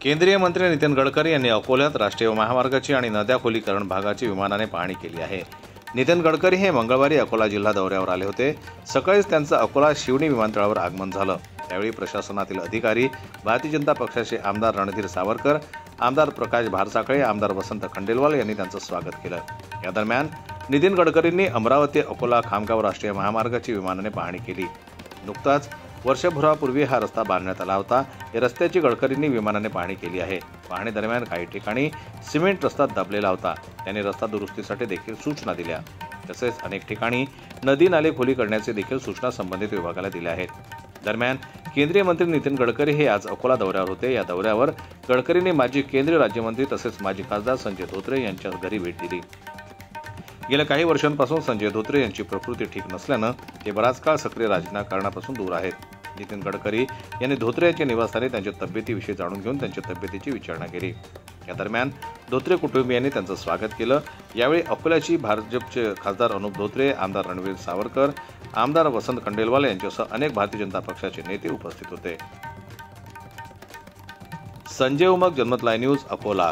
केंद्रीय मंत्री नितीन गडकरी यांनी अकोल्यात राष्ट्रीय महामार्गाची आणि नद्या खोलीकरण भागाची विमानाने पाहणी केली आहे। नितीन गडकरी हे मंगळवारी अकोला जिल्हा दौऱ्यावर आले होते। सकाळीच त्यांचं अकोला शिवणी विमानतळावर आगमन झालं। त्यावेळी प्रशासनातील अधिकारी, भारतीय जनता पक्षाचे आमदार रणधीर सावरकर, आमदार प्रकाश भारसाखळे, आमदार वसंत खंडेलवाल यांनी त्यांचं स्वागत केलं। या दरम्यान नितीन गडकरींनी अमरावती अकोला खामगाव राष्ट्रीय महामार्गाची विमानाने पाहणी केली। नुकताच वर्षभरापूर्वी हा रस्ता बांधण्यात आला होता। या रस्त्याची गडकरींनी विमानाने पाहणी केली आहे। पाहणी दरम्यान काही ठिकाणी सिमेंट रस्ता दबलेला होता, त्यांनी रस्ता दुरुस्तीसाठी देखील सूचना दिल्या। तसेच अनेक ठिकाणी नदी नाले खोली करण्याचे देखील सूचना संबंधित विभागाला दिल्या आहेत। दरम्यान केंद्रीय मंत्री नितीन गडकरी हे आज अकोला दौऱ्यावर होते। या दौऱ्यावर गडकरींनी माजी केंद्रीय राज्यमंत्री तसेच माजी खासदार संजय धोत्रे यांच्या घरी भेट दिली। गेल्या काही वर्षांपासून संजय धोत्रे यांची प्रकृती ठीक नसल्यानं ते बराच काळ सक्रिय राजकारणापासून दूर आहेत। नितीन गडकरी यांनी धोत्रे यांच्या निवासस्थानी त्यांच्या तब्येतीविषयी जाणून घेऊन त्यांच्या तब्येतीची विचारणा केली। या दरम्यान धोत्रे कुटुंबियांनी त्यांचं स्वागत केलं। यावेळी अकोल्याची भाजपचे खासदार अनुप धोत्रे, आमदार रणधीर सावरकर, आमदार वसंत खंडेलवाल यांच्यासह अनेक भारतीय जनता पक्षाचे नेते उपस्थित होते। संजय उमग, जनमत लाईव्ह न्यूज, अकोला।